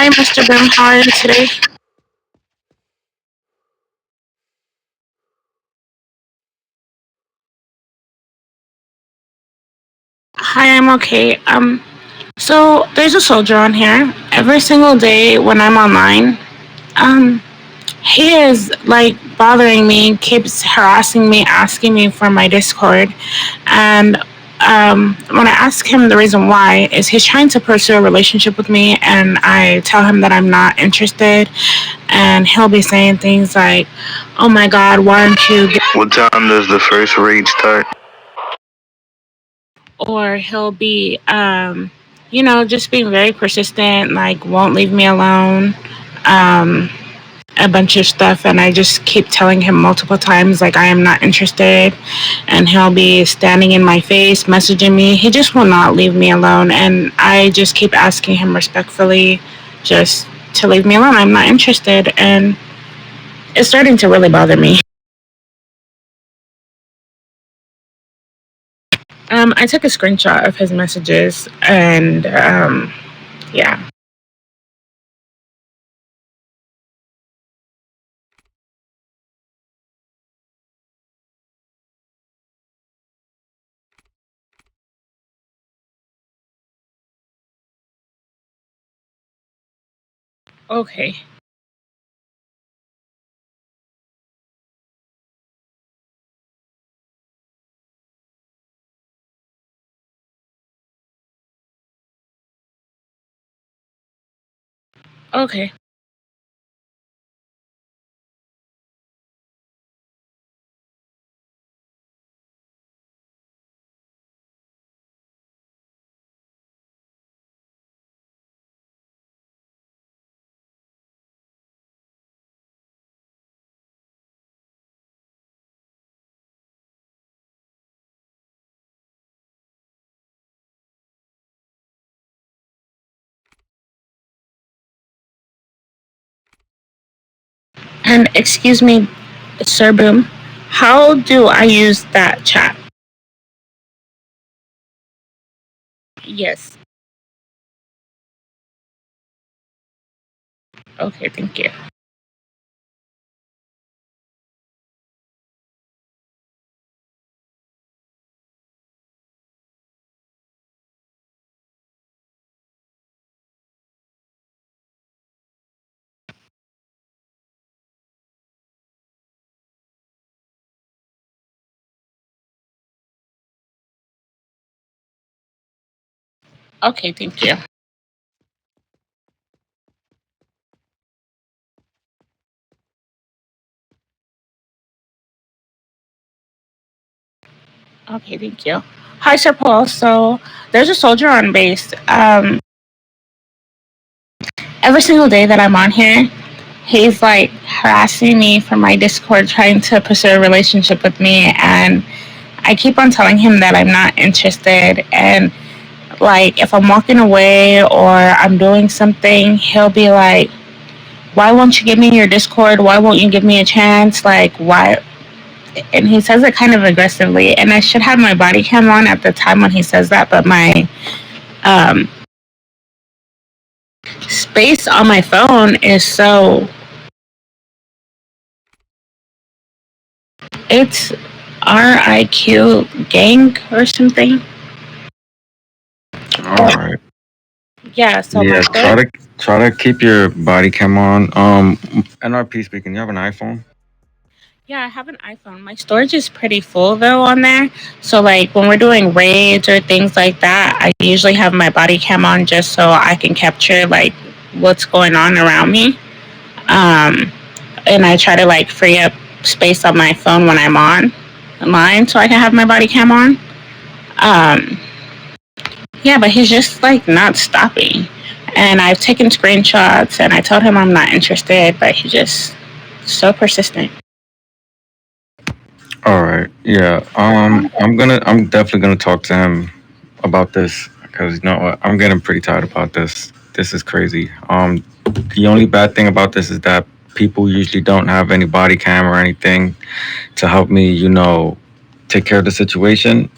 Hi, Mr. Boom. How are you today? Hi, I'm okay. So there's a soldier on here. Every single day when I'm online, um, he is like bothering me, keeps harassing me, asking me for my Discord, and when I ask him the reason why, is he's trying to pursue a relationship with me, and I tell him that I'm not interested, and he'll be saying things like, "Oh my God, why aren't you?" What time does the first raid start? Or he'll be just being very persistent, like won't leave me alone, um a bunch of stuff, and I just keep telling him multiple times like I am not interested, and he'll be standing in my face messaging me. He just will not leave me alone, and I just keep asking him respectfully just to leave me alone. I'm not interested, and it's starting to really bother me. I took a screenshot of his messages, and yeah. Okay. Okay. And excuse me, Sir Boom, how do I use that chat? Yes. Okay, thank you. Okay, thank you. Okay, thank you. Hi, Sir Paul. So there's a soldier on base. Every single day that I'm on here, he's like harassing me from my Discord, trying to pursue a relationship with me, and I keep on telling him that I'm not interested. And like, if I'm walking away or I'm doing something, he'll be like, "Why won't you give me your Discord? Why won't you give me a chance? Like, why?" And he says it kind of aggressively. And I should have my body cam on at the time when he says that, but my um, space on my phone is so, it's RIQ gang or something. All right. Yeah, so my Yeah, storage. try to keep your body cam on. NRP speaking. You have an iPhone? Yeah, I have an iPhone. My storage is pretty full though on there. So like when we're doing raids or things like that, I usually have my body cam on just so I can capture like what's going on around me. Um, and I try to like free up space on my phone when I'm online so I can have my body cam on. Um, yeah, but he's just like not stopping. And I've taken screenshots and I told him I'm not interested, but he's just so persistent. All right. Yeah. I'm definitely gonna talk to him about this because you know what? I'm getting pretty tired about this. This is crazy. The only bad thing about this is that people usually don't have any body cam or anything to help me, take care of the situation.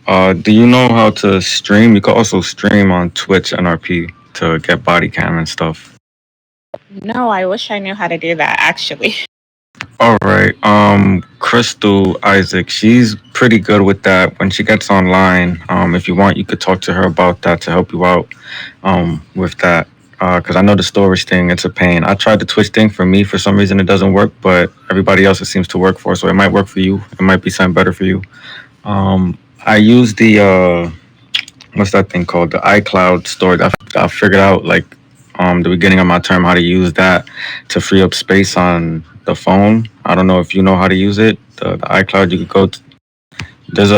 Do you know how to stream? You can also stream on Twitch NRP to get body cam and stuff. No, I wish I knew how to do that actually. All right. Crystal Isaac, she's pretty good with that. When she gets online, if you want, you could talk to her about that to help you out, with that. Because I know the storage thing, it's a pain. I tried the Twitch thing for me. For some reason, it doesn't work, but everybody else it seems to work for. So it might work for you. It might be something better for you. I use the what's that thing called? The iCloud storage. I figured out like the beginning of my term how to use that to free up space on the phone. I don't know if you know how to use it. The iCloud you could go to, there's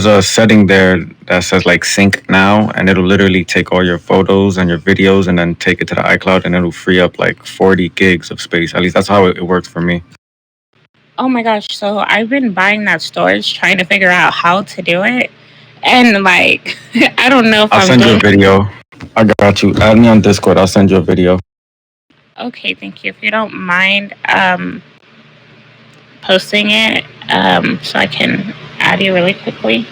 a setting there that says like sync now, and it'll literally take all your photos and your videos and then take it to the iCloud, and it'll free up like 40 gigs of space. At least that's how it works for me. Oh my gosh, so I've been buying that storage trying to figure out how to do it. And like I don't know if I'll I'm send you a doing video. I got you. Add me on Discord. I'll send you a video. okay, thank you. If you don't mind posting it so I can add you really quickly.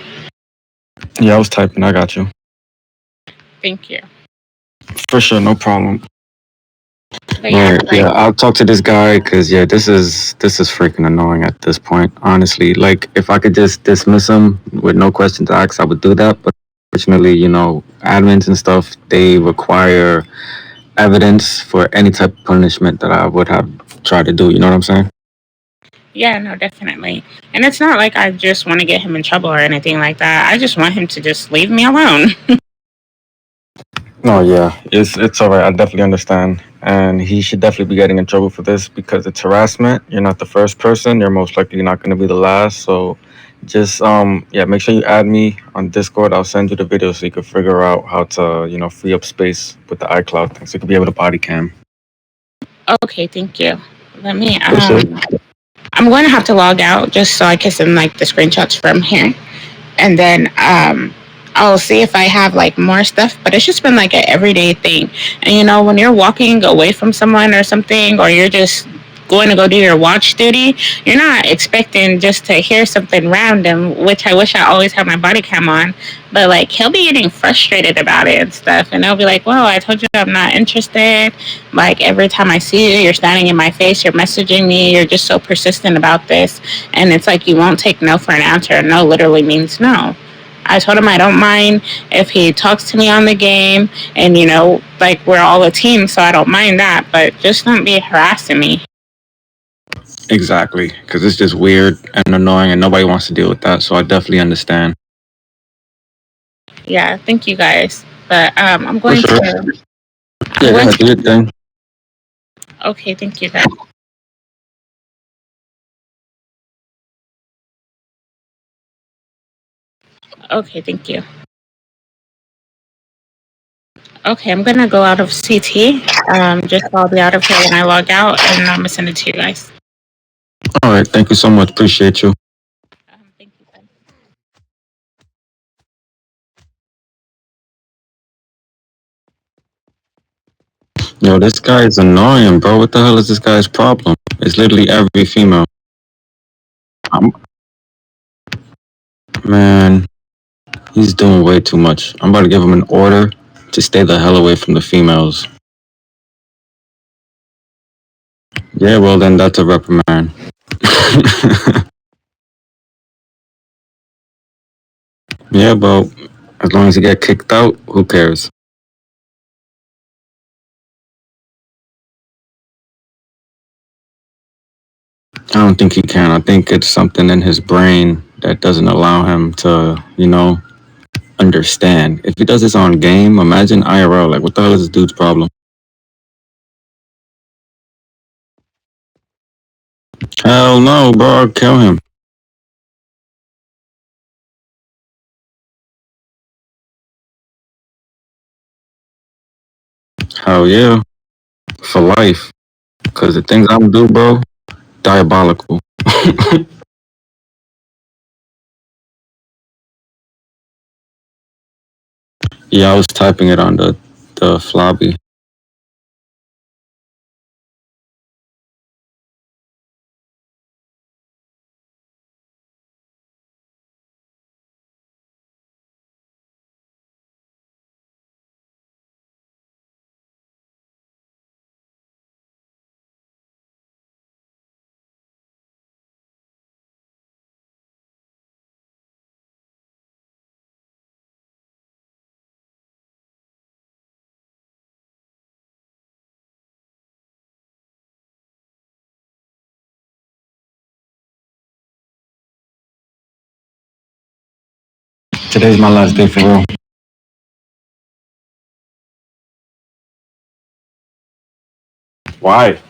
Yeah, I was typing. I got you. Thank you. For sure, no problem. But yeah, Right. like Yeah, I'll talk to this guy because yeah, this is freaking annoying at this point. Honestly, like if I could just dismiss him with no questions asked, I would do that. But unfortunately, admins and stuff they require evidence for any type of punishment that I would have tried to do. You know what I'm saying? yeah, no, definitely. And it's not like I just want to get him in trouble or anything like that. I just want him to just leave me alone. No, yeah, it's all right. I definitely understand, and he should definitely be getting in trouble for this because it's harassment. You're not the first person. You're most likely not going to be the last. So, just yeah, make sure you add me on Discord. I'll send you the video so you can figure out how to free up space with the iCloud thing, so you can be able to body cam. Okay, thank you. Let me For sure. I'm going to have to log out just so I can send like the screenshots from here. And then I'll see if I have like more stuff. But it's just been like an everyday thing. And when you're walking away from someone or something, or you're just going to go do your watch duty, you're not expecting just to hear something random, which I wish I always had my body cam on. But like he'll be getting frustrated about it and stuff, and they'll be like, "Well, I told you I'm not interested. Like every time I see you, you're standing in my face, you're messaging me, you're just so persistent about this." And it's like you won't take no for an answer. No literally means no. I told him I don't mind if he talks to me on the game, and like we're all a team, so I don't mind that. But just don't be harassing me. Exactly, because it's just weird and annoying, and nobody wants to deal with that. So I definitely understand. Yeah, thank you guys. But I'm For going sure. to. I'm Yeah, go going ahead, do to. your thing. Okay, thank you guys. Okay, thank you. Okay, I'm gonna go out of CT. Just I'll be out of here when I log out, and I'm gonna send it to you guys. All right, thank you so much. Appreciate you. Thank you. Yo, this guy is annoying, bro. What the hell is this guy's problem? It's literally every female. I'm, man, he's doing way too much. I'm about to give him an order to stay the hell away from the females. Yeah, well then that's a reprimand. Yeah, but as long as you get kicked out, who cares? I don't think he can. I think it's something in his brain that doesn't allow him to, understand. If he does this on game, imagine IRL. Like, what the hell is this dude's problem? Hell no, bro. I'll kill him. Hell yeah. For life. Because the things I'm do, bro, diabolical. Yeah, I was typing it on the floppy. Today's my last day for real. Why?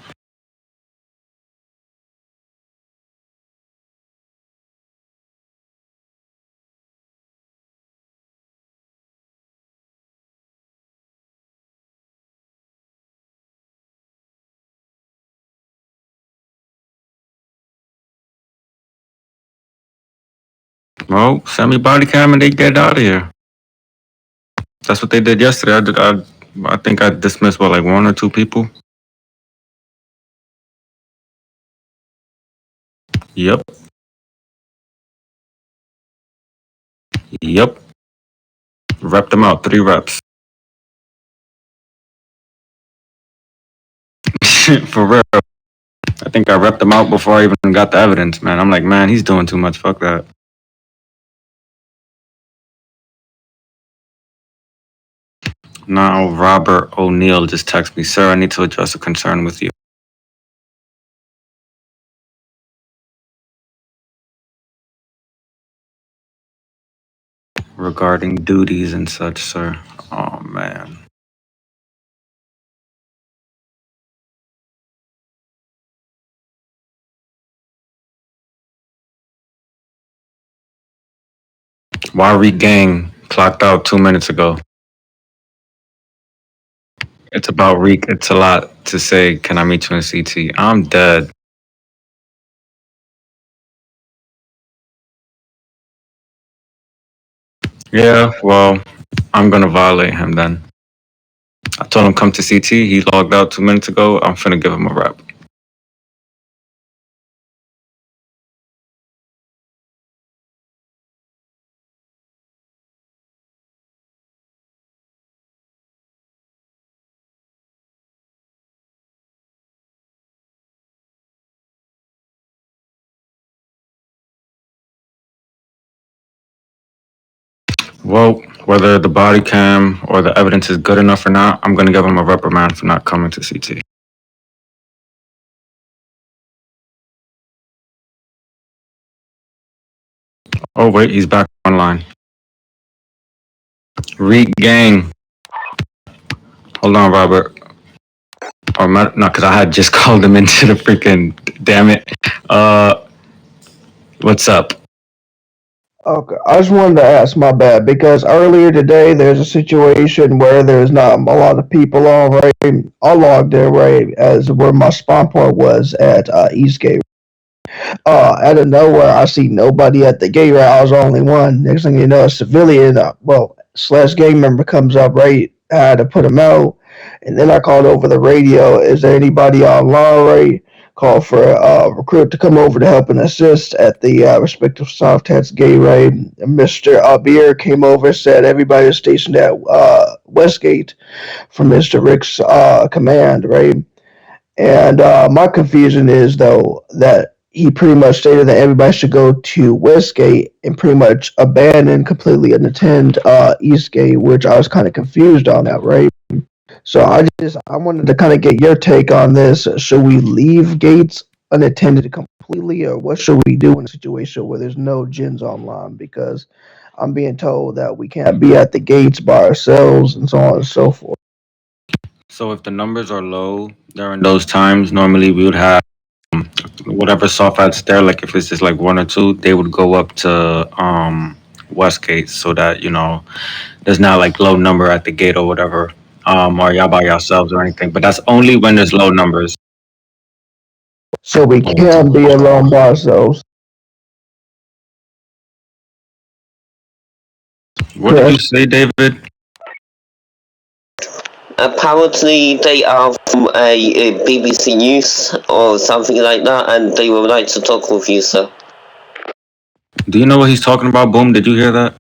Well, send me body cam and they get out of here. That's what they did yesterday. I think I dismissed what, like 1 or 2 people. Yep. Yep. Rep them out. 3 reps. For real. I think I repped them out before I even got the evidence, man. I'm like, man, he's doing too much. Fuck that. Now Robert O'Neill just texted me, sir, I need to address a concern with you. Regarding duties and such, sir. Oh, man. Wari Gang clocked out 2 minutes ago. It's about Reek. It's a lot to say, can I meet you in CT? I'm dead. Yeah, well, I'm gonna violate him then. I told him come to CT. He logged out 2 minutes ago. I'm finna give him a rep. Well, whether the body cam or the evidence is good enough or not, I'm gonna give him a reprimand for not coming to CT. Oh wait, he's back online. Reek Gang. Hold on, Robert. Or not, because I had just called him into the freaking. Damn it. What's up? Okay, I just wanted to ask, my bad, because earlier today there's a situation where there's not a lot of people on, right? I logged in, right, as where my spawn point was at Eastgate. Out of nowhere, I see nobody at the gate, right? I was the only one. Next thing you know, a civilian, slash gang member comes up, right? I had to put him out. And then I called over the radio, is there anybody online, right? Call for a recruit to come over to help and assist at the respective soft hats gate, right? Mr. Beer came over, said everybody is stationed at Westgate for Mr. Rick's command, right? And my confusion is though that he pretty much stated that everybody should go to Westgate and pretty much abandon completely and attend Eastgate, which I was kind of confused on that, right? So I wanted to kind of get your take on this. Should we leave gates unattended completely, or what should we do in a situation where there's no gens online? Because I'm being told that we can't be at the gates by ourselves and so on and so forth. So if the numbers are low during those times, normally we would have whatever soft hats there. Like if it's just like 1 or 2, they would go up to Westgate so that there's not like low number at the gate or whatever. Or y'all by yourselves or anything. But that's only when there's low numbers. So we can't be alone by ourselves. What did you say, David? Apparently, they are from a BBC News or something like that, and they would like to talk with you, sir. Do you know what he's talking about? Boom, did you hear that?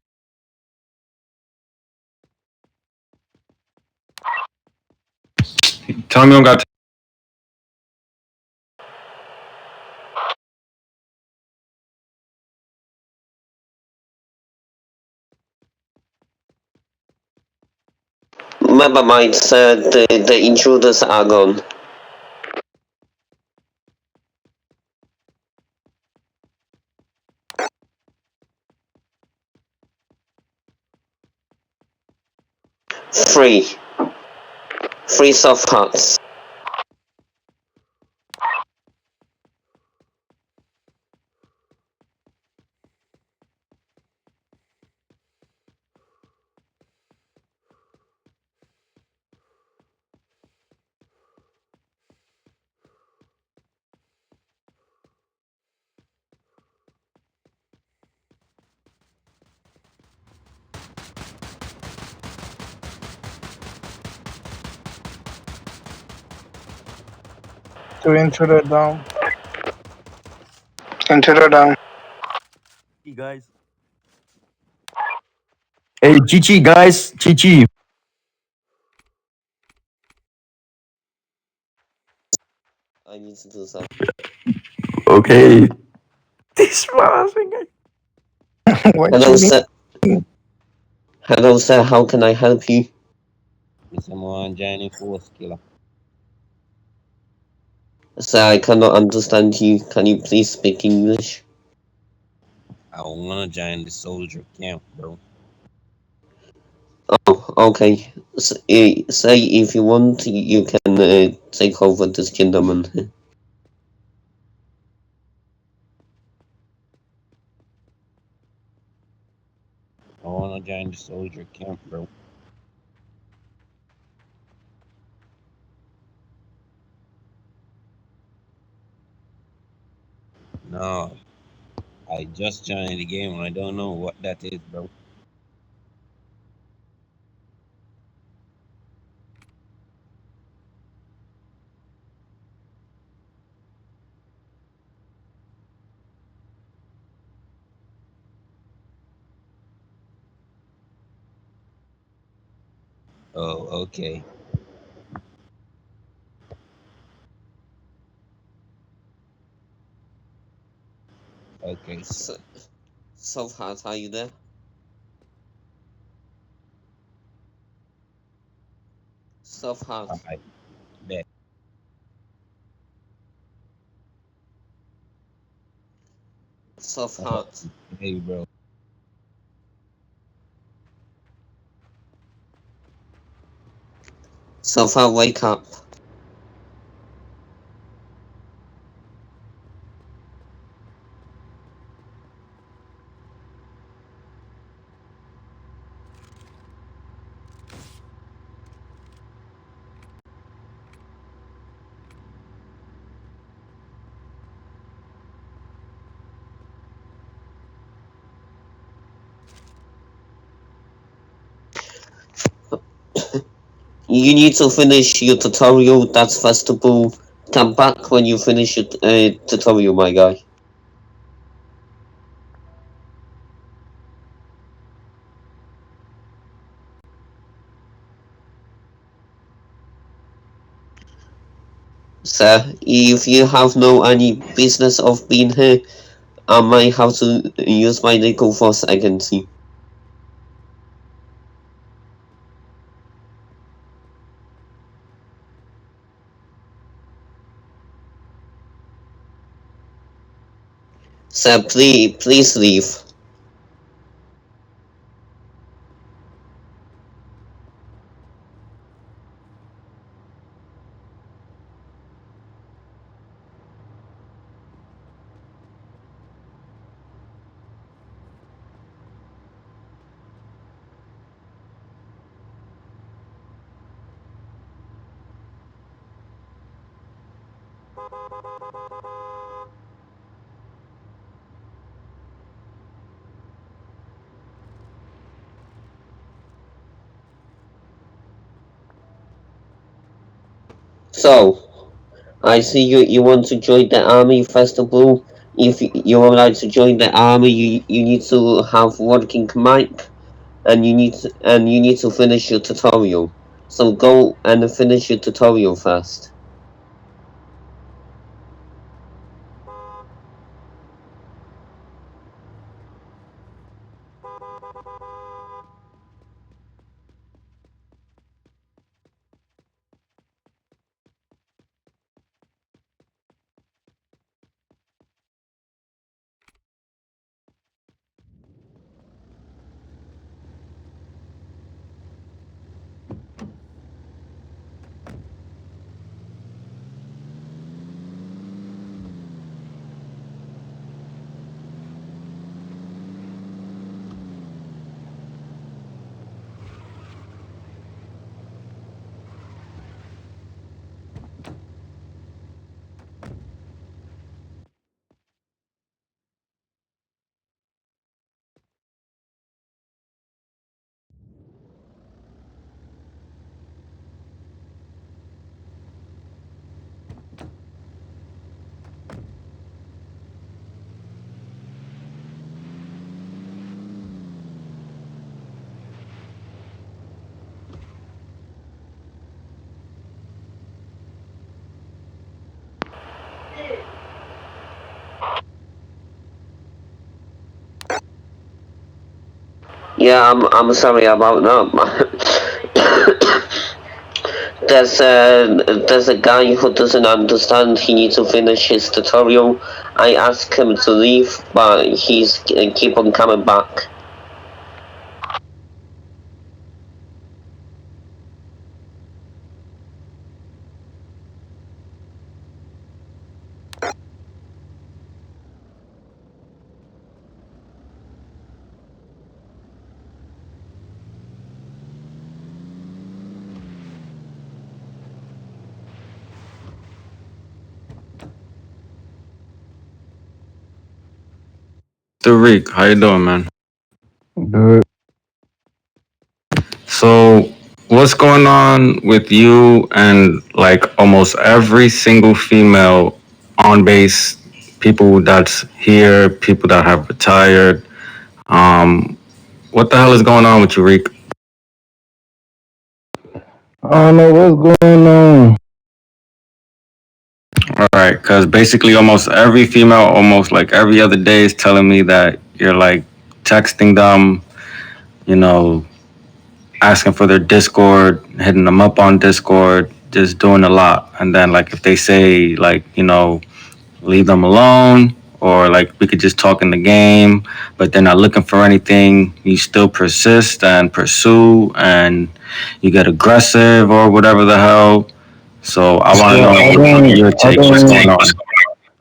Tell me you don't got. Never mind, sir. The intruders are gone. Three. Three soft hearts. To enter the down. Enter the down. Hey guys. Hey, Chichi, guys. Chichi. I need to do something. Okay. This was What Hello, you need? sir. Hello, sir. How can I help you? Mr. Mohan joining force killer. Sir, I cannot understand you. Can you please speak English? I wanna join the soldier camp, bro. Oh, okay. Say if you want, you can take over this gentleman. I wanna join the soldier camp, bro. No, I just joined the game. I don't know what that is, bro. Oh, okay. Okay. So, Soft Heart, are you there? Soft Heart. Alright. Bet. Soft Oh, Heart. hey, bro. Soft Heart, wake up. You need to finish your tutorial. That's festival. Come back when you finish your tutorial, my guy. Sir, if you have no any business of being here, I might have to use my legal force against you. Sir, please leave. So, I see you want to join the army festival. If you would like to join the army, you need to have working mic, and you need to finish your tutorial. So go and finish your tutorial first. Yeah, I'm sorry about that. There's a guy who doesn't understand. He needs to finish his tutorial. I asked him to leave, but he's keep on coming back. Tariq, how you doing, man? Good. So, what's going on with you and like almost every single female on base, people that's here, people that have retired? What the hell is going on with you, Reek? I don't know what's going on. All right, because basically almost every female, almost like every other day, is telling me that you're like texting them, you know, asking for their Discord, hitting them up on Discord, just doing a lot. And then like if they say like, you know, leave them alone or like we could just talk in the game, but they're not looking for anything, you still persist and pursue and you get aggressive or whatever the hell. So I want to know your take. What's going on?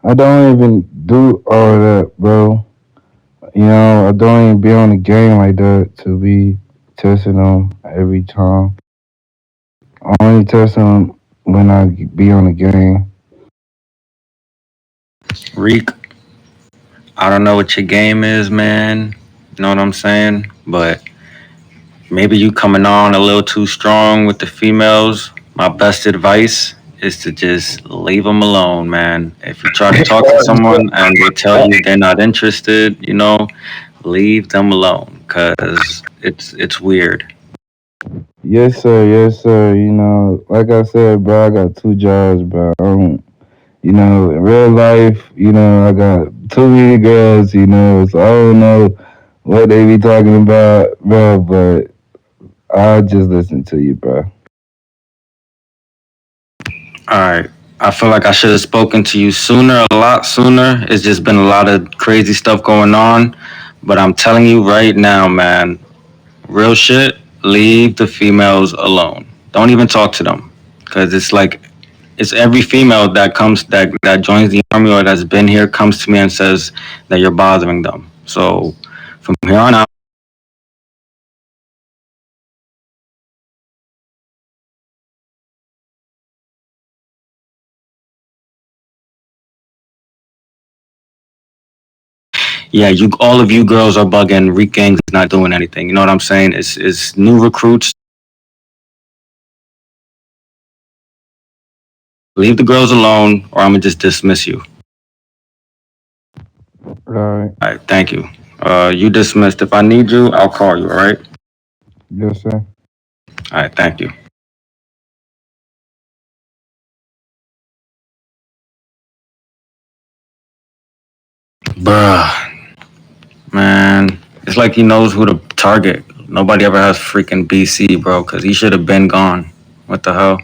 I don't even do all that, bro. You know, I don't even be on the game like that to be testing them every time. I only test them when I be on the game. Reek, I don't know what your game is, man. You know what I'm saying? But maybe you coming on a little too strong with the females. My best advice is to just leave them alone, man. If you try to talk to someone and they tell you they're not interested, you know, leave them alone because it's weird. Yes, sir. Yes, sir. You know, like I said, bro, I got 2 jobs, bro. I don't, you know, in real life, you know, I got too many girls, you know, so I don't know what they be talking about, bro, but I'll just listen to you, bro. All right. I feel like I should have spoken to you sooner, a lot sooner. It's just been a lot of crazy stuff going on. But I'm telling you right now, man, real shit, leave the females alone. Don't even talk to them. Because it's like, it's every female that comes, that joins the army or that's been here comes to me and says that you're bothering them. So from here on out, yeah, you all of you girls are bugging. Reek Gang's not doing anything. You know what I'm saying? It's new recruits. Leave the girls alone, or I'm gonna just dismiss you. All right. All right, thank you. You dismissed. If I need you, I'll call you. All right. Yes, sir. All right, thank you. Bruh, man, it's like he knows who to target. Nobody ever has freaking BC, bro, because he should have been gone. What the hell?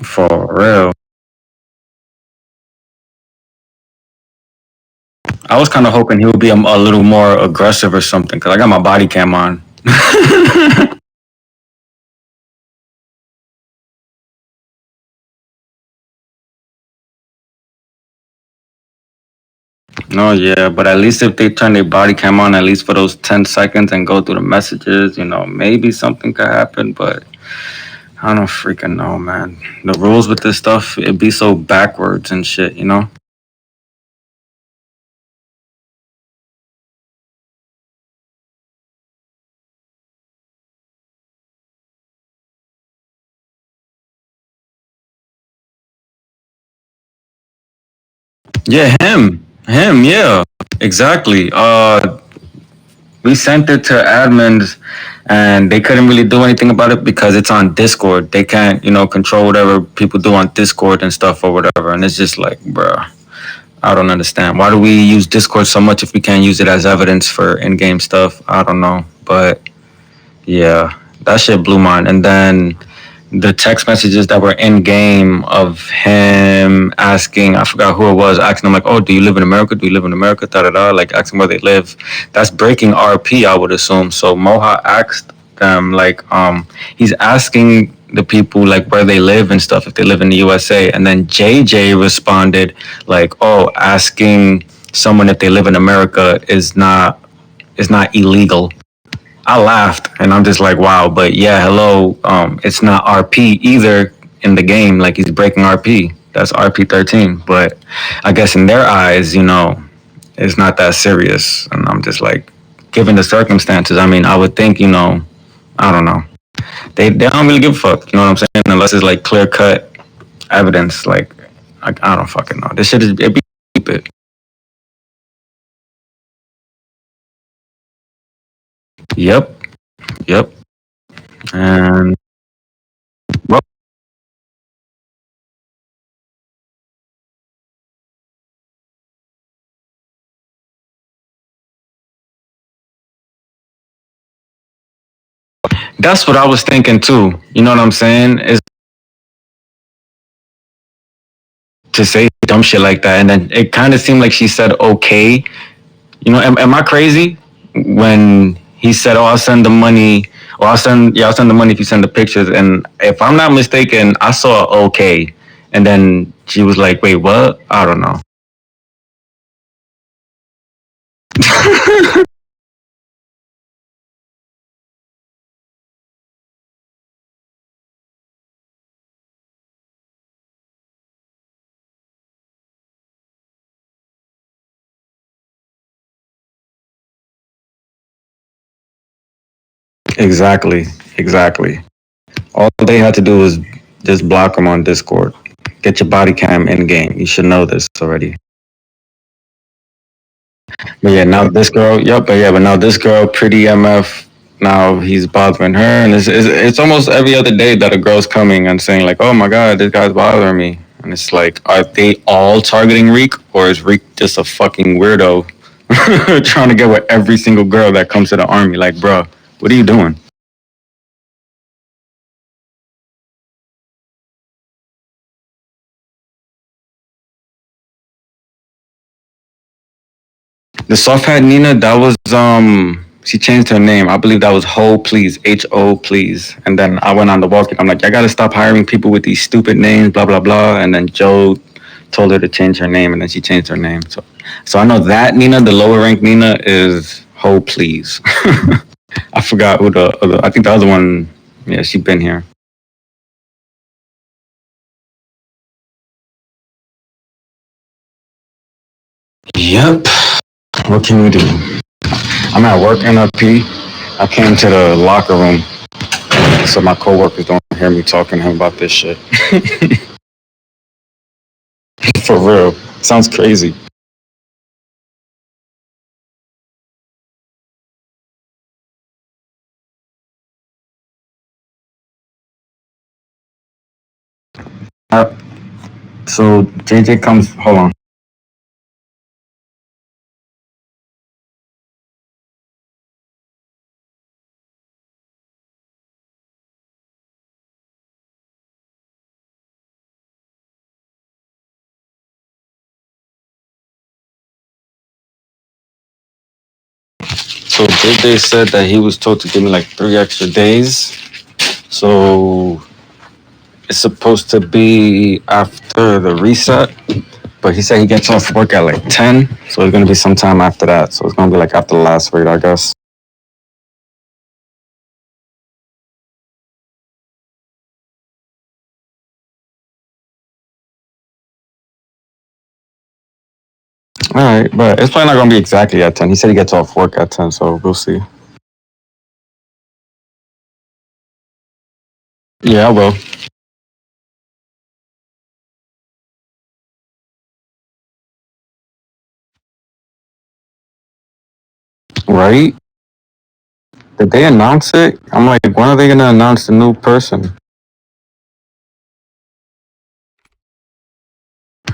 For real. I was kind of hoping he would be a little more aggressive or something, because I got my body cam on. No, yeah, but at least if they turn their body cam on, at least for those 10 seconds and go through the messages, you know, maybe something could happen, but I don't freaking know, man. The rules with this stuff, it be so backwards and shit, you know? Yeah, him, yeah, exactly. We sent it to admins and they couldn't really do anything about it because it's on Discord. They can't, you know, control whatever people do on Discord and stuff or whatever. And it's just like, bruh, I don't understand. Why do we use Discord so much if we can't use it as evidence for in-game stuff? I don't know, but yeah, that shit blew mine. And then the text messages that were in game of him asking, I forgot who it was, asking him like, "Oh, do you live in America? Do you live in America?" Da da da. Like asking where they live. That's breaking RP, I would assume. So Moha asked them like, he's asking the people like where they live and stuff if they live in the USA, and then JJ responded like, "Oh, asking someone if they live in America is not illegal." I laughed and I'm just like, wow, but yeah, hello, it's not RP either in the game. Like he's breaking RP. That's RP 13. But I guess in their eyes, you know, it's not that serious. And I'm just like, given the circumstances, I mean, I would think, you know, I don't know. They don't really give a fuck, you know what I'm saying? Unless it's like clear cut evidence. Like, I don't fucking know. This shit is, it be stupid. Yep. Yep. And well, that's what I was thinking too. You know what I'm saying? Is to say dumb shit like that, and then it kind of seemed like she said okay. You know, am I crazy when he said, "Oh, I'll send the money," or I'll send the money if you send the pictures." And if I'm not mistaken, I saw okay, and then she was like, "Wait, what?" I don't know. Exactly, exactly. All they had to do was just block him on Discord. Get your body cam in game. You should know this already. But yeah, now this girl, yep, but now this girl, pretty MF, now he's bothering her, and it's almost every other day that a girl's coming and saying like, "Oh my god, this guy's bothering me," and it's like, are they all targeting Reek, or is Reek just a fucking weirdo trying to get with every single girl that comes to the army? Like, bro, what are you doing? The soft hat Nina, that was she changed her name. I believe that was Ho Please, Ho Please. And then I went on the walk and I'm like, I gotta stop hiring people with these stupid names, blah blah blah. And then Joe told her to change her name, and then she changed her name. So I know that Nina, the lower rank Nina, is Ho Please. I forgot who the other. I think the other one. Yeah, she been here. Yep. What can we do? I'm at work, NRP. I came to the locker room so my coworkers don't hear me talking to him about this shit. For real. Sounds crazy. Uh, so JJ comes. Hold on. So JJ said that he was told to give me like 3 extra days. So it's supposed to be after the reset, but he said he gets off work at like 10, so it's gonna be sometime after that. So it's gonna be like after the last raid, I guess. All right, but it's probably not gonna be exactly at 10. He said he gets off work at 10, so we'll see. Yeah, I will. Right? Did they announce it? I'm like, when are they gonna announce the new person?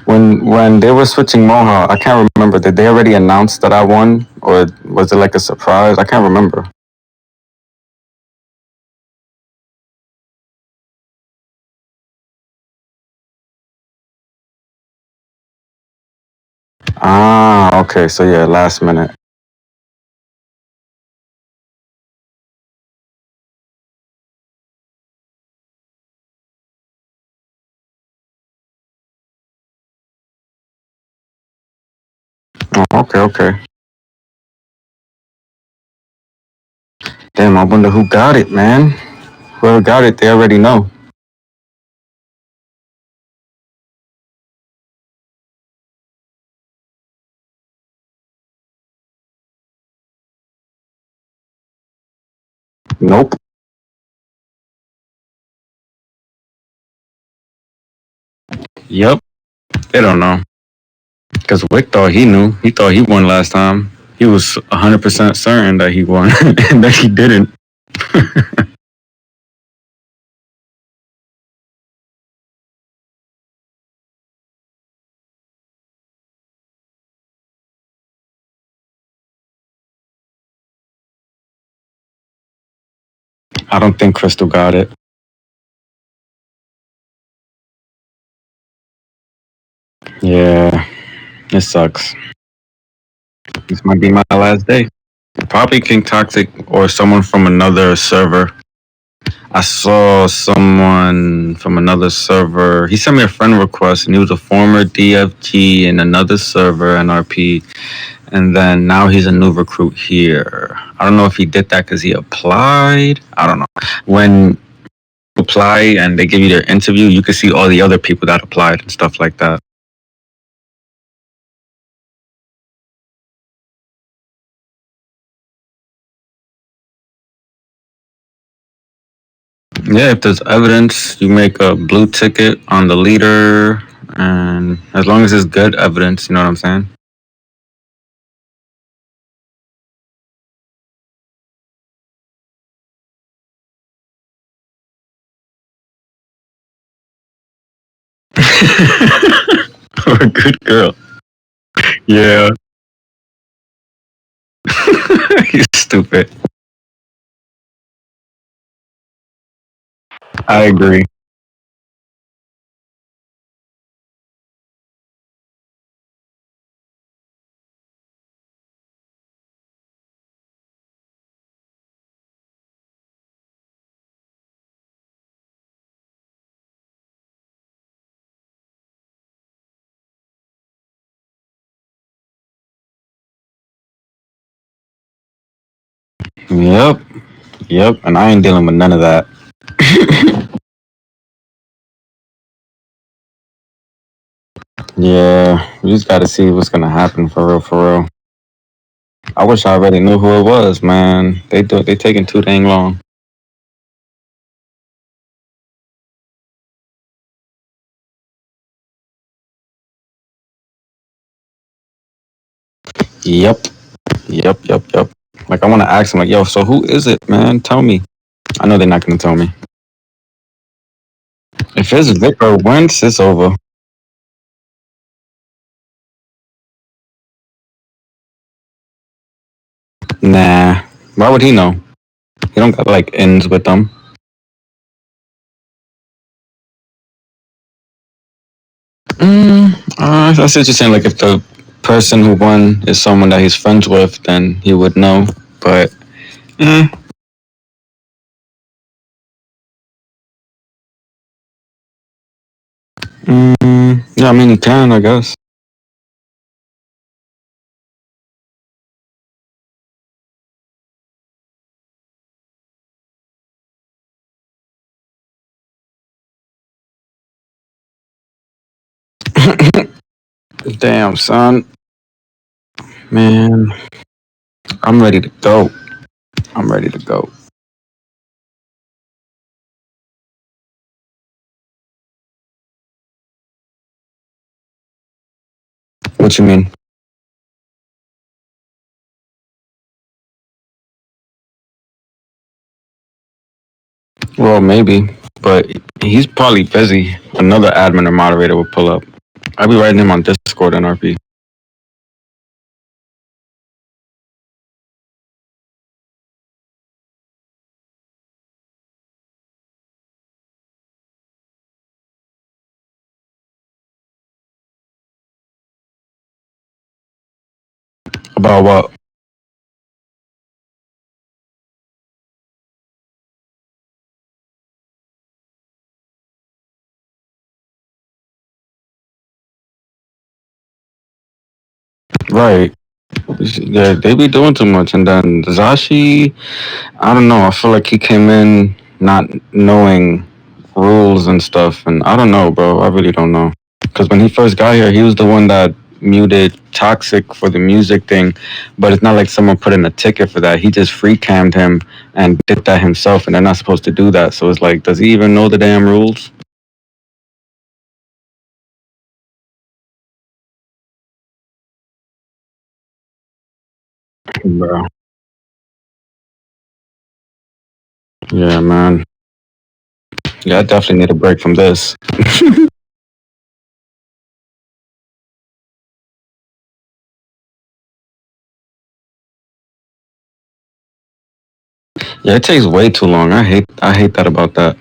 When they were switching Moha, I can't remember. Did they already announce that I won, or was it like a surprise? I can't remember. Ah, okay. So yeah, last minute. Oh, okay, okay. Damn, I wonder who got it, man. Whoever got it, they already know. Nope. Yep. They don't know. Because Wick thought he knew. He thought he won last time. He was 100% certain that he won and that he didn't. I don't think Crystal got it. Yeah, it sucks. This might be my last day. Probably King Toxic or someone from another server. I saw someone from another server. He sent me a friend request, and he was a former DFG in another server, NRP, and then now he's a new recruit here. I don't know if he did that because he applied. I don't know. When you apply and they give you their interview, you can see all the other people that applied and stuff like that. Yeah, if there's evidence, you make a blue ticket on the leader, and as long as it's good evidence, you know what I'm saying? Or a good girl. Yeah. You're stupid. I agree. Yep. Yep. And I ain't dealing with none of that. Yeah. We just gotta see what's gonna happen for real, for real. I wish I already knew who it was, man. They taking too dang long. Yep. Yep, yep, yep. Like I wanna ask them like, yo, so who is it, man? Tell me. I know they're not gonna tell me. If it's Vic or Wentz, it's over. Nah. Why would he know? He don't got like ends with them. I see what you're saying. Like if the person who won is someone that he's friends with, then he would know. But eh. Yeah, I mean he can, I guess. Damn, son. Man, I'm ready to go. I'm ready to go. What you mean? Well, maybe, but he's probably busy. Another admin or moderator will pull up. I be writing him on Discord, NRP. About what? Right. Yeah, they be doing too much. And then Zashi, I don't know. I feel like he came in not knowing rules and stuff. And I don't know, bro. I really don't know. Because when he first got here, he was the one that muted Toxic for the music thing. But it's not like someone put in a ticket for that. He just free cammed him and did that himself. And they're not supposed to do that. So it's like, does he even know the damn rules? Bro. Yeah, man. Yeah, I definitely need a break from this. Yeah, it takes way too long. I hate that about that.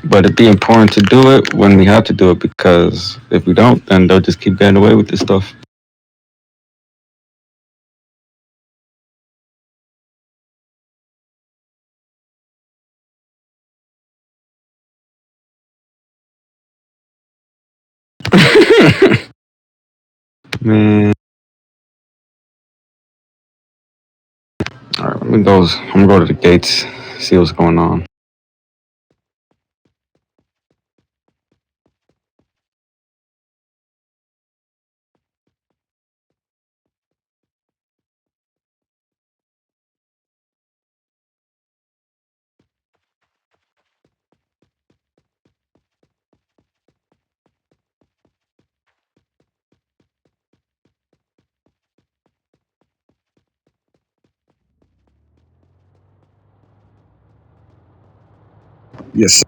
But it'd be important to do it when we have to do it because if we don't, then they'll just keep getting away with this stuff. Man. All right, let me go. I'm gonna go to the gates, see what's going on. Yes.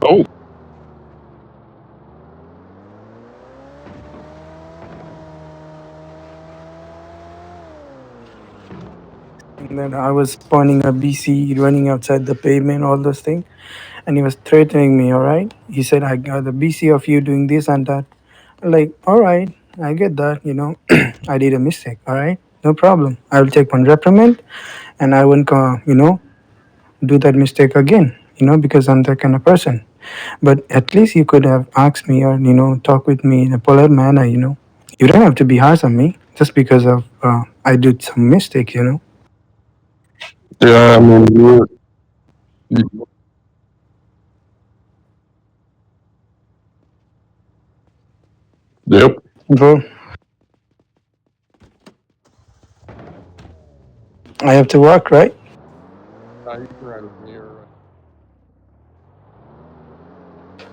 Oh. And then I was spawning a BC, running outside the pavement, all those things. And he was threatening me, all right? He said, I got the BC of you doing this and that. I'm like, all right, I get that, I did a mistake, all right? No problem. I will take one reprimand and I won't, do that mistake again, because I'm that kind of person. But at least you could have asked me or, talk with me in a polite manner, You don't have to be harsh on me just because of I did some mistake. Yeah, I mean, yep. Bro, I have to work, right?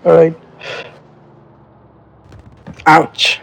All right. Ouch.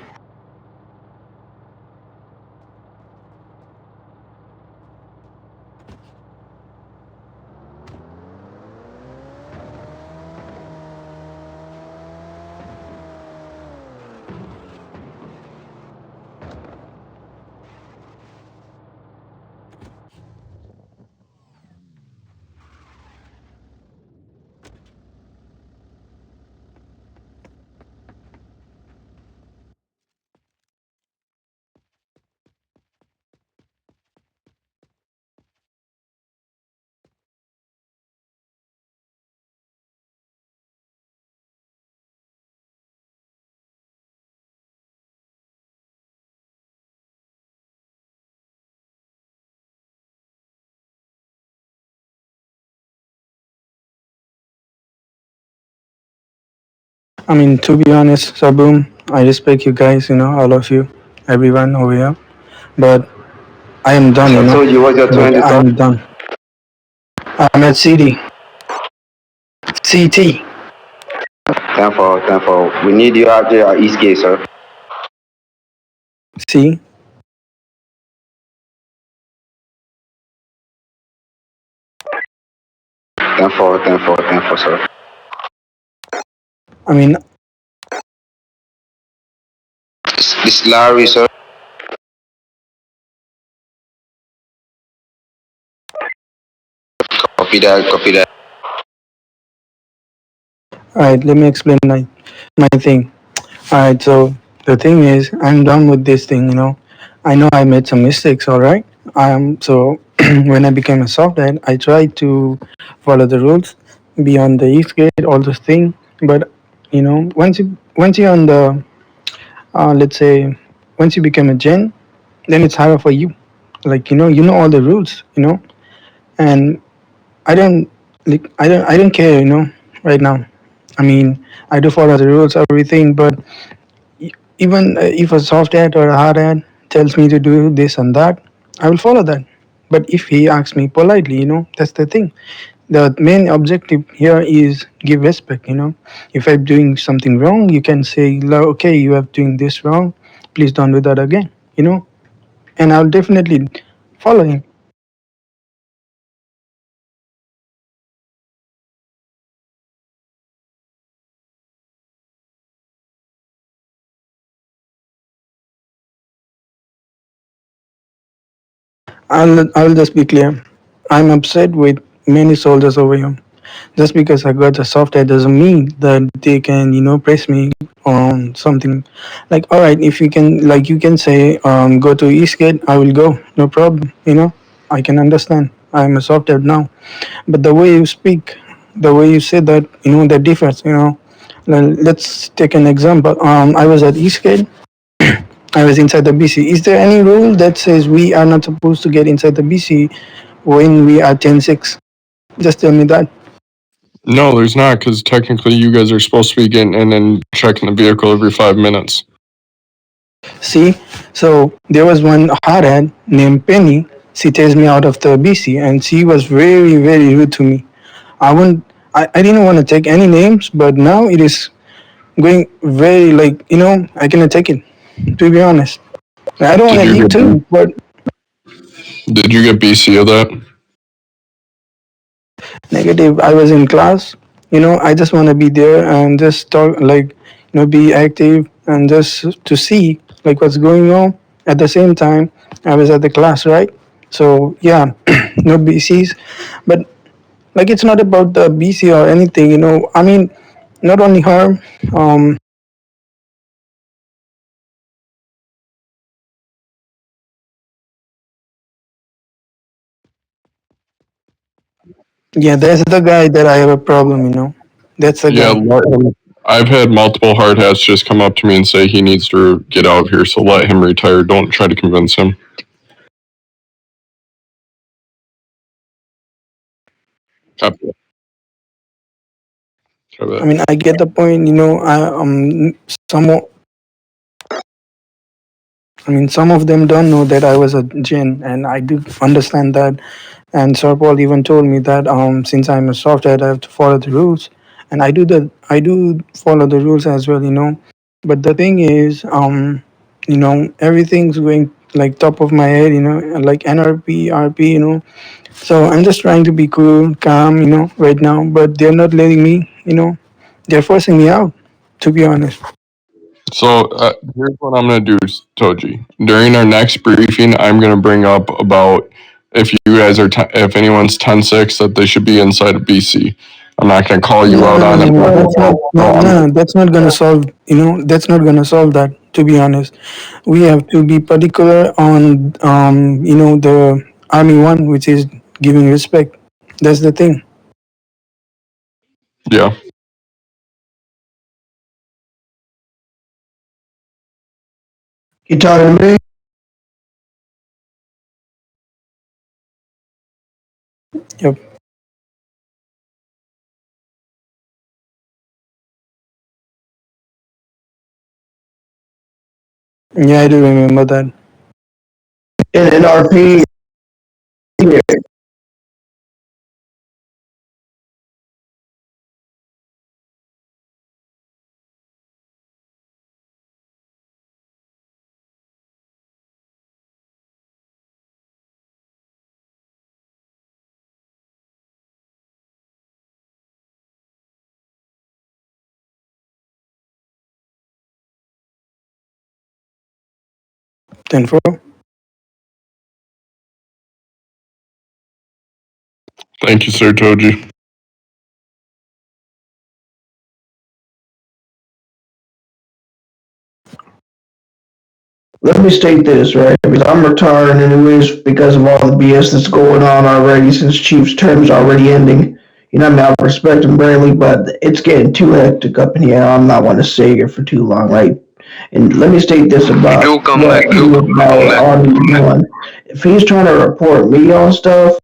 I mean, to be honest, Saboom, I respect you guys, all of you, everyone over here. But I am done, I told you what's your But 20 I am done. I'm at CD. CT. 10-4, 10-4. We need you out there at Eastgate, sir. See? 10 4, sir. I mean, It's Larry, sir. Copy that. all right, let me explain my thing. All right, so the thing is, I'm done with this thing. I know I made some mistakes. All right, so when I became a software, I tried to follow the rules, be on the East Gate, all those things. But once you're on the let's say, once you become a gen, then it's harder for you. Like you know all the rules. And I don't I don't care. Right now. I mean, I do follow the rules, everything, but even if a soft ad or a hard ad tells me to do this and that, I will follow that. But if he asks me politely, that's the thing. The main objective here is give respect. If I'm doing something wrong, you can say, okay, you are doing this wrong. Please don't do that again. And I'll definitely follow him. I'll just be clear. I'm upset with many soldiers over here. Just because I got a software doesn't mean that they can, press me on something. Like, all right, if you can, like, you can say, go to Eastgate, I will go, no problem. I can understand. I'm a software now, but the way you speak, the way you say that, that differs. Let's take an example. I was at Eastgate. I was inside the BC. Is there any rule that says we are not supposed to get inside the BC when we are 10-6? Just tell me that. No, there's not, because technically you guys are supposed to be getting in and checking the vehicle every 5 minutes. See, so there was one hothead named Penny. She chased me out of the BC, and she was very, very rude to me. I wouldn't, I didn't want to take any names, but now it is going very like I cannot take it. To be honest, I don't want Did to you leave get too, but did you get BC of that? negative. I was in class. I just want to be there and just talk, like be active and just to see like what's going on. At the same time, I was at the class, right? So yeah, no BCs, but like it's not about the BC or anything. I mean, not only her. Yeah, that's the guy that I have a problem. That's the Yeah, guy. I've had multiple hard hats just come up to me and say he needs to get out of here, so let him retire. Don't try to convince him. Copy I that. mean, I get the point. Some I mean, some of them don't know that I was a jinn, and I do understand that. And Sir Paul even told me that since I'm a software, I have to follow the rules, and I do follow the rules as well. But the thing is, everything's going like top of my head. Like NRP, RP. So I'm just trying to be cool, calm. Right now, but they're not letting me. They're forcing me out. To be honest. So here's what I'm going to do, Toji. During our next briefing, I'm going to bring up about if you guys are, if anyone's 10-6, that they should be inside of BC. I'm not going to call you No, out no, no, on no, it. no. That's not. No, No, no, no. That's not gonna solve. That's not gonna solve that. To be honest, we have to be particular on, the army one, which is giving respect. That's the thing. yeah. You talking to me? Yep. Yeah, I do remember that. In NRP, 10-4. Thank you, Sir Toji. Let me state this, right? Because I'm retiring anyways because of all the BS that's going on already since Chief's term is already ending. You know, I mean, I respect him greatly, but it's getting too hectic up in here. I'm not one to stay here for too long, right? And let me state this about what he was on doing. If he's trying to report me on stuff,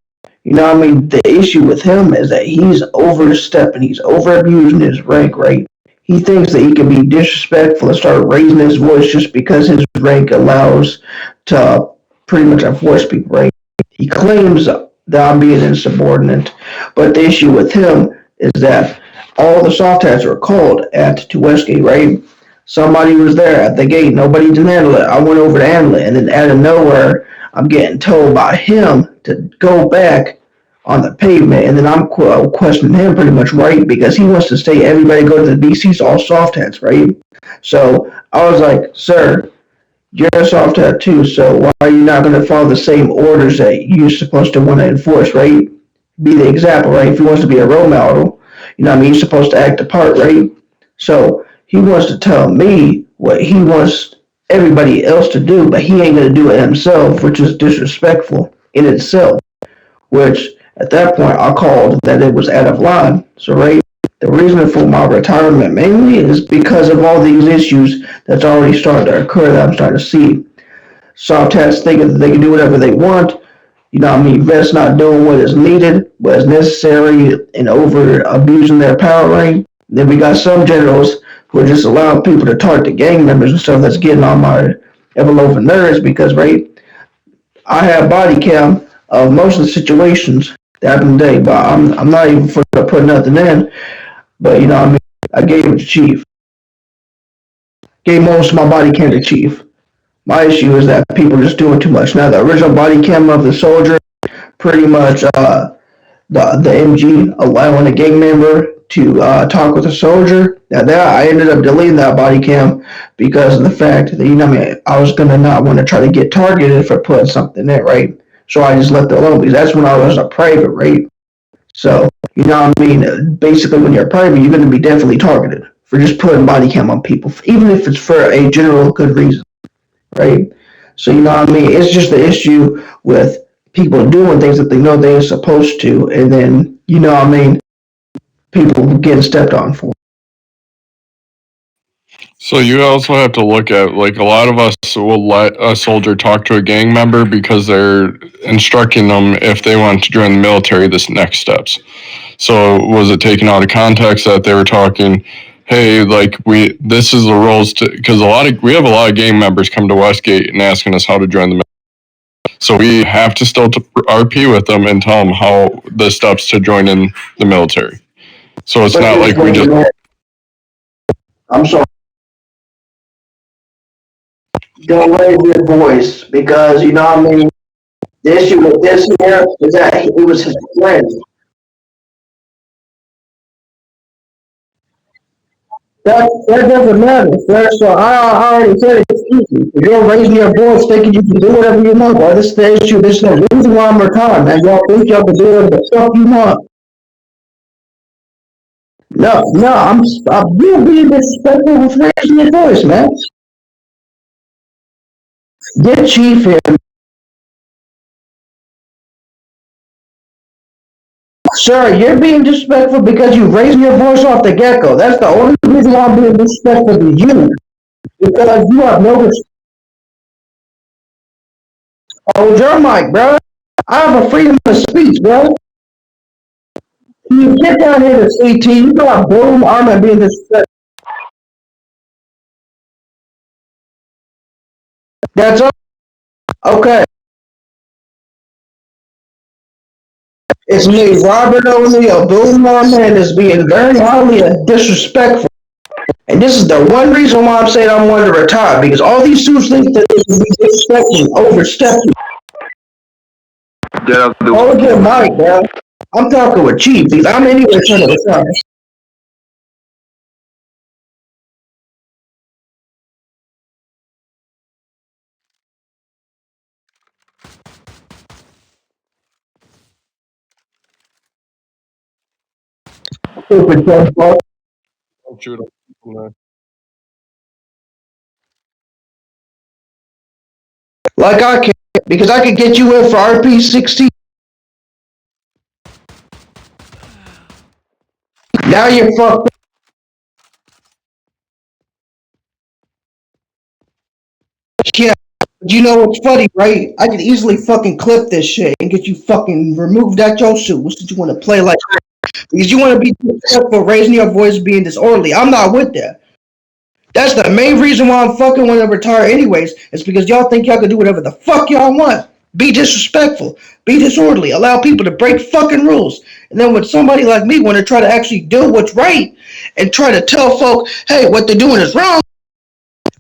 you know what I mean? The issue with him is that he's overstepping, he's over abusing his rank, right? He thinks that he can be disrespectful and start raising his voice just because his rank allows to pretty much enforce people, right? He claims that I'm being insubordinate, but the issue with him is that all the soft hats were called to Westgate, right? Somebody was there at the gate. Nobody didn't handle it. I went over to handle it, and then out of nowhere, I'm getting told by him to go back on the pavement, and then I'm questioning him pretty much, right? Because he wants to say everybody go to the BC's all soft hats, right? So I was like, sir, you're a soft hat too, so why are you not going to follow the same orders that you're supposed to want to enforce, right? Be the example, right? If he wants to be a role model, you know what I mean? He's supposed to act the part, right? So he wants to tell me what he wants everybody else to do, but he ain't going to do it himself, which is disrespectful in itself, which at that point I called that it was out of line. So, right, the reason for my retirement mainly is because of all these issues that's already starting to occur that I'm starting to see. Soft hats thinking that they can do whatever they want. You know what I mean? Vets not doing what is needed, what is necessary, and over abusing their power rank. Then we got some generals who are just allowing people to target gang members and stuff that's getting on my ever-loving nerves because, right, I have body cam of most of the situations that happened today, but I'm not even to put nothing in. But you know, what I mean, I gave it to Chief. Gave most of my body cam to Chief. My issue is that people are just doing too much. Now, the original body cam of the soldier, pretty much the MG allowing a gang member to talk with a soldier. Now that I ended up deleting that body cam because of the fact that, you know, I mean, I was gonna not want to try to get targeted for putting something in, right? So I just left it alone because that's when I was a private, right? So, you know what I mean? Basically, when you're private, you're going to be definitely targeted for just putting body cam on people, even if it's for a general good reason, right? So, you know what I mean? It's just the issue with people doing things that they know they ain't supposed to, and then, you know what I mean, people getting stepped on for. So you also have to look at, like, a lot of us will let a soldier talk to a gang member because they're instructing them if they want to join the military, this next steps. So was it taken out of context that they were talking, hey, like, this is the rules to, because we have a lot of gang members come to Westgate and asking us how to join the military. So we have to still RP with them and tell them how the steps to join in the military. So it's not like we just. I'm sorry. Don't raise your voice because, you know what I mean? The issue with this here is that it was his friend. That doesn't matter, sir. So I already said it's easy. If you're raising your voice thinking you can do whatever you want, well, this is the issue. This is the reason why I'm retired, man. Y'all think y'all can do whatever the stuff you want. No, you're being disrespectful with raising your voice, man. Get Chief in. Sir, you're being disrespectful because you raised your voice off the get-go. That's the only reason why I'm being disrespectful to you. Because you have no respect. Hold your mic, bro. I have a freedom of speech, bro. You get down here to CT, you got boom, I'm not being disrespectful. That's all. Okay. It's me, Robert O'Neill, boom, my man is being very highly disrespectful. And this is the one reason why I'm saying I'm wanting to retire, because all these suits think that they can be disrespecting, overstepping. Hold your mic, bro. I'm talking with Chief, because I'm anyway trying to retire. Stupid dumb fuck. Don't shoot him. Like I can, because I could get you in for RP16. Now you're fucked. Yeah, you know what's funny, right? I could easily fucking clip this shit and get you fucking removed out your suit since you want to play like because you want to be disrespectful, raising your voice, being disorderly. I'm not with that. That's the main reason why I'm fucking want to retire anyways. It's because y'all think y'all can do whatever the fuck y'all want. Be disrespectful, be disorderly, allow people to break fucking rules. And then when somebody like me want to try to actually do what's right and try to tell folk, hey, what they're doing is wrong,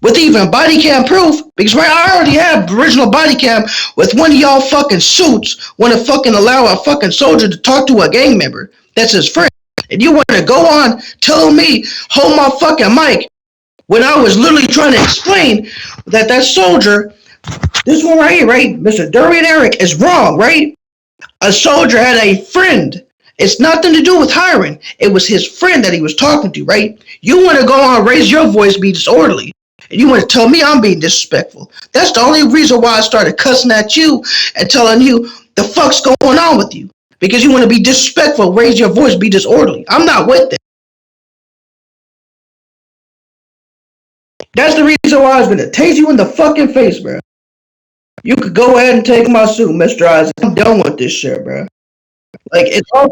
with even body cam proof, because right, I already have original body cam with one of y'all fucking suits want to fucking allow a fucking soldier to talk to a gang member that's his friend. And you want to go on telling me, hold my fucking mic, when I was literally trying to explain that that soldier, this one right here, right, Mr. Durian Eric is wrong, right? A soldier had a friend. It's nothing to do with hiring. It was his friend that he was talking to, right? You want to go on, raise your voice, be disorderly. And you want to tell me I'm being disrespectful. That's the only reason why I started cussing at you and telling you the fuck's going on with you. Because you want to be disrespectful, raise your voice, be disorderly. I'm not with it. That's the reason why I was going to tase you in the fucking face, bro. You could go ahead and take my suit, Mr. Isaac. I'm done with this shit, bro. Like, it's all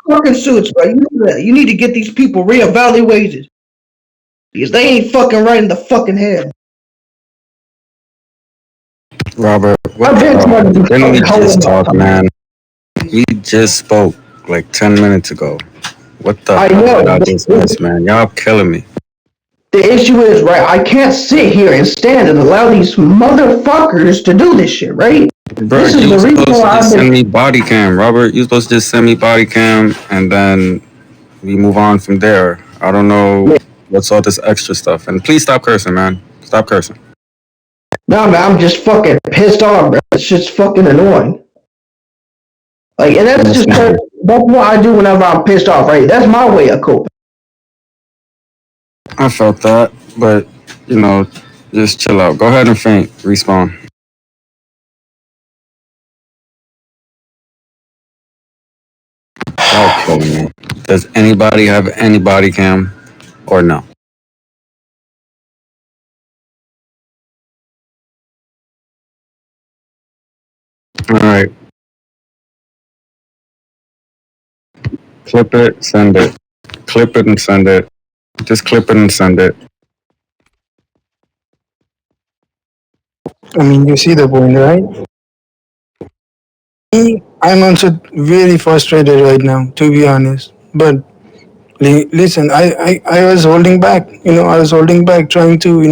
fucking suits, bro. You need to get these people reevaluated. Because they ain't fucking right in the fucking head. Robert, what didn't we just talk, man? We just spoke like 10 minutes ago. What the hell about this mess, man? Y'all killing me. The issue is, right, I can't sit here and stand and allow these motherfuckers to do this shit, right? Bro, This is you the was reason supposed to why just I've send been... me body cam, Robert. You supposed to just send me body cam and then we move on from there. I don't know what's all this extra stuff. And please stop cursing, man. Stop cursing. No, man, I'm just fucking pissed off, bro. It's just fucking annoying. Like, and that's just that's what I do whenever I'm pissed off, right? That's my way of coping. I felt that, but you know, just chill out. Go ahead and faint. Respawn. Y'all killing me. Does anybody have any body cam or no? All right. Clip it, send it. Clip it and send it. Just clip it and send it. I mean, you see the point, right? I'm also very frustrated right now, to be honest. But listen, I was holding back. I was holding back, trying to,